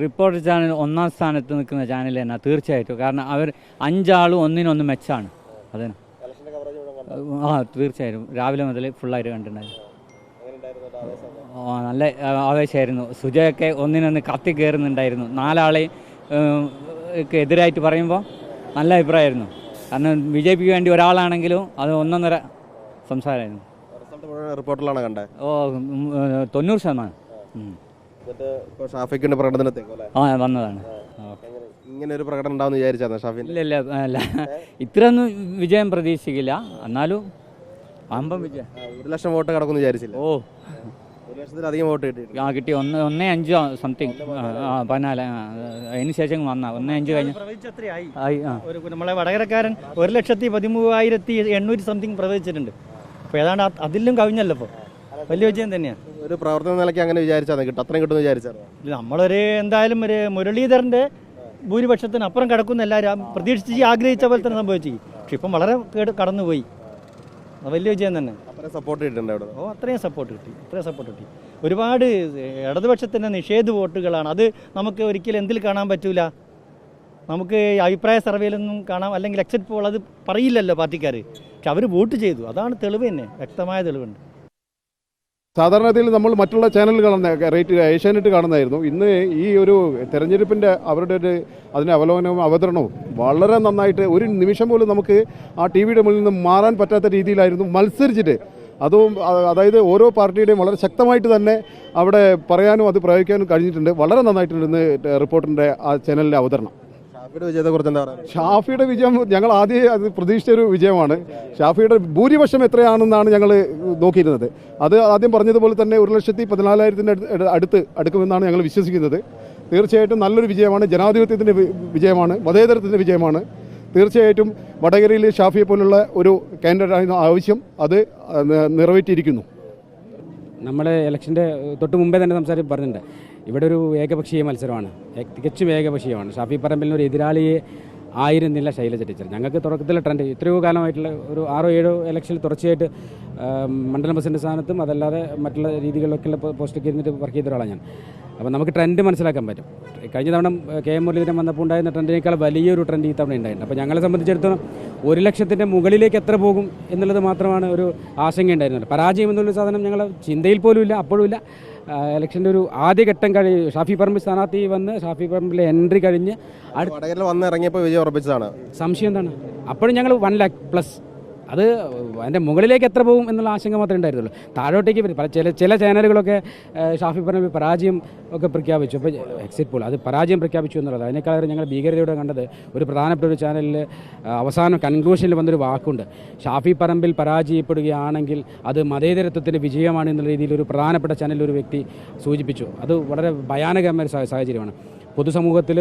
Reporter channel ഒന്നാം സ്ഥാനത്ത് നിൽക്കുന്ന ചാനൽ തന്നെ തീർച്ചയായിട്ടും. കാരണം അവർ 5 ആളും ഒന്നിനൊന്ന് മെച്ചാണ്. അതിന് തീർച്ചയായും രാവിലെ മുതൽ ഫുള്ളായിട്ട് കണ്ടിട്ടുണ്ടായിരുന്നു. നല്ല ആവേശമായിരുന്നു. സുജയൊക്കെ ഒന്നിനൊന്ന് കത്തി കയറുന്നുണ്ടായിരുന്നു. 4 ആളെ എതിരായിട്ട് പറയുമ്പോൾ നല്ല അഭിപ്രായമായിരുന്നു. കാരണം BJPക്ക് വേണ്ടി ഒരാളാണെങ്കിലും അത് 1.5 സംസാരമായിരുന്നു. റിപ്പോർട്ടിലാണ് കണ്ടത്. 90%. ഷാഫിക്കിന്റെ പ്രകടനത്തേക്കോ വന്നതാണ്. ഇങ്ങനെ ഒരു പ്രകടനം ഉണ്ടാവുമെന്ന് വിചാരിച്ചായിരുന്നു ഷാഫി? ഇല്ല, ഇത്രയൊന്നും വിജയം പ്രതീക്ഷിക്കില്ല. എന്നാലും അമ്പം വിജയം. 1 ലക്ഷം വോട്ട് കടക്കുമെന്ന് വിചാരിച്ചില്ല. 1 ലക്ഷത്തിലധികം വോട്ട് കിട്ടി. 1.5 സംതിങ് 14. അതിന് ശേഷം വന്ന 1.5 കഴിഞ്ഞ് നമ്മളെ വടകരക്കാരൻ 1,13,800 സംതിങ് പ്രവചിച്ചിട്ടുണ്ട്. അപ്പോൾ ഏതാണ്ട് അതിലും കവിഞ്ഞല്ലോ. ഇപ്പോൾ വലിയ വിജയം തന്നെയാണ്. ഒരു പ്രവർത്തന നിലയ്ക്ക് അങ്ങനെ വിചാരിച്ചാൽ കിട്ടും, അത്രയും കിട്ടുമെന്ന് വിചാരിച്ചാൽ എന്തായാലും ഒരു മുരളീധരൻ്റെ ഭൂരിപക്ഷത്തിന് അപ്പുറം കിടക്കുന്ന എല്ലാവരും പ്രതീക്ഷിച്ച് ആഗ്രഹിച്ച പോലെ തന്നെ സംഭവിച്ചു. പക്ഷെ ഇപ്പം വളരെ കടന്നുപോയി. വലിയ വിജയം തന്നെ. സപ്പോർട്ട് കിട്ടുന്നുണ്ട് അവിടെ. അത്രയും സപ്പോർട്ട് കിട്ടി. ഒരുപാട് ഇടതുപക്ഷത്തിൻ്റെ നിഷേധ വോട്ടുകളാണ്. അത് നമുക്ക് ഒരിക്കലും എന്തിൽ കാണാൻ പറ്റൂല. നമുക്ക് അഭിപ്രായ സർവേയിലൊന്നും കാണാം, അല്ലെങ്കിൽ എക്സിറ്റ് പോൾ അത് പറയില്ലല്ലോ പാർട്ടിക്കാർ. പക്ഷെ അവർ വോട്ട് ചെയ്തു. അതാണ് തെളിവ് തന്നെ, വ്യക്തമായ തെളിവുണ്ട്. സാധാരണത്തിൽ നമ്മൾ മറ്റുള്ള ചാനൽ കാണുന്ന ഏഷ്യാനെറ്റ് കാണുന്നതായിരുന്നു. ഇന്ന് ഈ ഒരു തെരഞ്ഞെടുപ്പിൻ്റെ അവരുടെ അതിൻ്റെ അവലോകനവും അവതരണവും വളരെ നന്നായിട്ട്, ഒരു നിമിഷം പോലും നമുക്ക് ആ ടിവിയുടെ മുന്നിൽ നിന്ന് മാറാൻ പറ്റാത്ത രീതിയിലായിരുന്നു മത്സരിച്ചിട്ട്. അതും അതായത് ഓരോ പാർട്ടിയുടെയും വളരെ ശക്തമായിട്ട് തന്നെ അവിടെ പറയാനും അത് പ്രയോഗിക്കാനും കഴിഞ്ഞിട്ടുണ്ട്. വളരെ നന്നായിട്ടുണ്ട് ഇന്ന് റിപ്പോർട്ടറിൻ്റെ ആ ചാനലിൻ്റെ അവതരണം. ഷാഫിയുടെ വിജയം ഞങ്ങൾ ആദ്യം അത് പ്രതീക്ഷിച്ചൊരു വിജയമാണ്. ഷാഫിയുടെ ഭൂരിപക്ഷം എത്രയാണെന്നാണ് ഞങ്ങൾ നോക്കിയിരുന്നത്. അത് ആദ്യം പറഞ്ഞതുപോലെ തന്നെ 1,14,000 അടുക്കുമെന്നാണ് ഞങ്ങൾ വിശ്വസിക്കുന്നത്. തീർച്ചയായിട്ടും നല്ലൊരു വിജയമാണ്. ജനാധിപത്യത്തിൻ്റെ വിജയമാണ്, മതേതരത്തിൻ്റെ വിജയമാണ്. തീർച്ചയായിട്ടും വടകരയിൽ ഷാഫിയെ പോലുള്ള ഒരു കാൻഡിഡേറ്റ് ആവശ്യം അത് നിറവേറ്റിയിരിക്കുന്നു. നമ്മൾ ഇലക്ഷൻ്റെ തൊട്ട് മുമ്പേ തന്നെ പറഞ്ഞിട്ടുണ്ട്, ഇവിടെ ഒരു ഏകപക്ഷീയ മത്സരമാണ്, തികച്ചും ഏകപക്ഷീയമാണ്. ഷാഫി പറമ്പിലിന് ഒരു എതിരാളിയെ ആയിരുന്നില്ല ശൈലജ ടീച്ചർ. ഞങ്ങൾക്ക് തുടക്കത്തിലെ ട്രെൻഡ് എത്രയോ കാലമായിട്ടുള്ള ഒരു 6-7 ഇലക്ഷനിൽ തുടർച്ചയായിട്ട് മണ്ഡലം പ്രസിഡന്റ് സ്ഥാനത്തും അതല്ലാതെ മറ്റുള്ള രീതികളിലൊക്കെയുള്ള പോസ്റ്റൊക്കെ ഇരുന്നിട്ട് വർക്ക് ചെയ്ത ഒരാളാണ് ഞാൻ. അപ്പോൾ നമുക്ക് ട്രെൻഡ് മനസ്സിലാക്കാൻ പറ്റും. കഴിഞ്ഞ തവണ KM മുരളീധരൻ വന്നപ്പോൾ ഉണ്ടായിരുന്ന ട്രെൻഡിനേക്കാൾ വലിയൊരു ട്രെൻഡ് ഈ തവണ ഉണ്ടായിട്ടുണ്ട്. അപ്പോൾ ഞങ്ങളെ സംബന്ധിച്ചിടത്തോളം 1 ലക്ഷത്തിൻ്റെ മുകളിലേക്ക് എത്ര പോകും എന്നുള്ളത് മാത്രമാണ് ഒരു ആശങ്കയുണ്ടായിരുന്നത്. പരാജയം എന്നുള്ള സാധനം ഞങ്ങൾ ചിന്തയിൽ പോലും ഇല്ല, അപ്പോഴും ഇല്ല. ഇലക്ഷൻ്റെ ഒരു ആദ്യഘട്ടം ഷാഫി പറമ്പിൽ സ്ഥാനാർത്ഥി വന്ന് ഷാഫി പറമ്പിലെ എൻട്രി കഴിഞ്ഞ് വന്നിറങ്ങിയപ്പോൾ വിജയം ഉറപ്പിച്ചതാണ്. സംശയം എന്താണ്? അപ്പോഴും ഞങ്ങൾ 1 lakh പ്ലസ്, അത് അതിൻ്റെ മുകളിലേക്ക് എത്ര പോകും എന്നുള്ള ആശങ്ക മാത്രമേ ഉണ്ടായിരുന്നുള്ളൂ. താഴോട്ടേക്ക് ചില ചാനലുകളൊക്കെ ഷാഫി പറമ്പിൽ പരാജയം ഒക്കെ പ്രഖ്യാപിച്ചു. അപ്പോൾ എക്സിറ്റ് പോൾ അത് പരാജയം പ്രഖ്യാപിച്ചു എന്നുള്ളത്. അതിനേക്കാളും ഞങ്ങൾ ഭീകരതയോടെ കണ്ടത് ഒരു പ്രധാനപ്പെട്ട ഒരു ചാനലിൽ അവസാനം കൺക്ലൂഷനിൽ വന്നൊരു വാക്കുണ്ട്, ഷാഫി പറമ്പിൽ പരാജയപ്പെടുകയാണെങ്കിൽ അത് മതേതരത്വത്തിൻ്റെ വിജയമാണ് എന്നുള്ള രീതിയിൽ ഒരു പ്രധാനപ്പെട്ട ചാനലിൽ ഒരു വ്യക്തി സൂചിപ്പിച്ചു. അത് വളരെ ഭയാനകമായ സാഹചര്യമാണ്. പൊതുസമൂഹത്തിൽ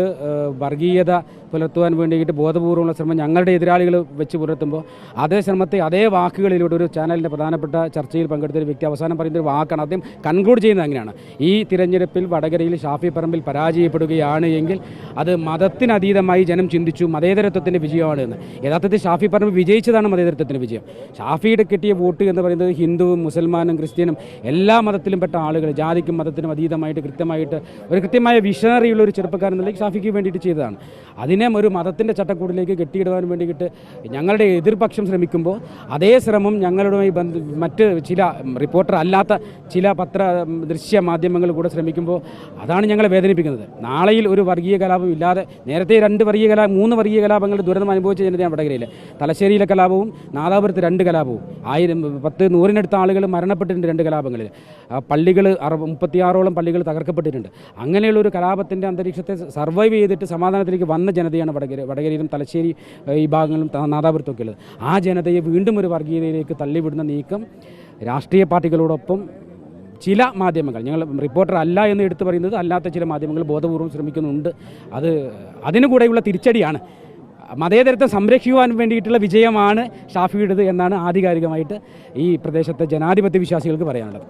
വർഗീയത പുലർത്തുവാൻ വേണ്ടിയിട്ട് ബോധപൂർവമുള്ള ശ്രമം ഞങ്ങളുടെ എതിരാളികൾ വെച്ച് പുലർത്തുമ്പോൾ അതേ ശ്രമത്തെ അതേ വാക്കുകളിലൂടെ ഒരു ചാനലിൻ്റെ പ്രധാനപ്പെട്ട ചർച്ചയിൽ പങ്കെടുത്തൊരു വ്യക്തി അവസാനം പറയുന്നൊരു വാക്കാണ്. അദ്ദേഹം കൺക്ലൂഡ് ചെയ്യുന്നത് അങ്ങനെയാണ്, ഈ തിരഞ്ഞെടുപ്പിൽ വടകരയിൽ ഷാഫി പറമ്പിൽ പരാജയപ്പെടുകയാണ് എങ്കിൽ അത് മതത്തിനതീതമായി ജനം ചിന്തിച്ചു മതേതരത്വത്തിൻ്റെ വിജയമാണ് എന്ന്. യഥാർത്ഥത്തിൽ ഷാഫി പറമ്പിൽ വിജയിച്ചതാണ് മതേതരത്വത്തിൻ്റെ വിജയം. ഷാഫിയുടെ കിട്ടിയ വോട്ട് എന്ന് പറയുന്നത് ഹിന്ദുവും മുസൽമാനും ക്രിസ്ത്യനും എല്ലാ മതത്തിലും പെട്ട ആളുകൾ, ജാതിക്കും മതത്തിനും അതീതമായിട്ട് ഒരു കൃത്യമായ വിഷണറിയുള്ള ഒരു ചെറുപ്പക്കാരൻ എന്നുള്ള ഷാഫിക്ക് വേണ്ടിയിട്ട് ചെയ്തതാണ്. അതിനെ ഒരു മതത്തിൻ്റെ ചട്ടക്കൂടിലേക്ക് കെട്ടിയിടുവാൻ വേണ്ടിയിട്ട് ഞങ്ങളുടെ എതിർപക്ഷം ശ്രമിക്കുമ്പോൾ അതേ ശ്രമം ഞങ്ങളുമായി മറ്റ് ചില റിപ്പോർട്ടർ അല്ലാത്ത ചില ദൃശ്യ മാധ്യമങ്ങൾ കൂടെ ശ്രമിക്കുമ്പോൾ അതാണ് ഞങ്ങളെ വേദനിപ്പിക്കുന്നത്. നാളെയിൽ ഒരു വർഗീയ കലാപം ഇല്ലാതെ, നേരത്തെ 3 വർഗീയ കലാപങ്ങളുടെ ദുരന്തം അനുഭവിച്ച ജനതയാണ് വടകരയിൽ. തലശ്ശേരിയിലെ കലാപവും നാദാപുരത്ത് 2 കലാപവും 100-100 ആളുകൾ മരണപ്പെട്ടിട്ടുണ്ട് 2 കലാപങ്ങളിൽ. പള്ളികൾ 36ഓളം പള്ളികൾ തകർക്കപ്പെട്ടിട്ടുണ്ട്. അങ്ങനെയുള്ള ഒരു കലാപത്തിൻ്റെ അന്തരീക്ഷത്തെ സർവൈവ് ചെയ്തിട്ട് സമാധാനത്തിലേക്ക് വന്ന ജനതയാണ് വടകരയിലും തലശ്ശേരി ഈ ഭാഗങ്ങളിലും നാദാപുരത്തൊക്കെ ഉള്ളത്. ആ ജനതയെ വീണ്ടും ഒരു വർഗീയതയിലേക്ക് തള്ളിവിടുന്ന നീക്കം രാഷ്ട്രീയ പാർട്ടികളോടൊപ്പം ചില മാധ്യമങ്ങൾ, ഞങ്ങൾ റിപ്പോർട്ടർ അല്ല എന്ന് എടുത്തു പറയുന്നത് അല്ലാത്ത ചില മാധ്യമങ്ങൾ ബോധപൂർവം ശ്രമിക്കുന്നുണ്ട്. അതിനുകൂടെയുള്ള തിരിച്ചടിയാണ്. മതേതരത്വം സംരക്ഷിക്കുവാൻ വേണ്ടിയിട്ടുള്ള വിജയമാണ് ഷാഫിയുടേത് എന്നാണ് ആധികാരികമായിട്ട് ഈ പ്രദേശത്തെ ജനാധിപത്യ വിശ്വാസികൾക്ക് പറയാനുള്ളത്.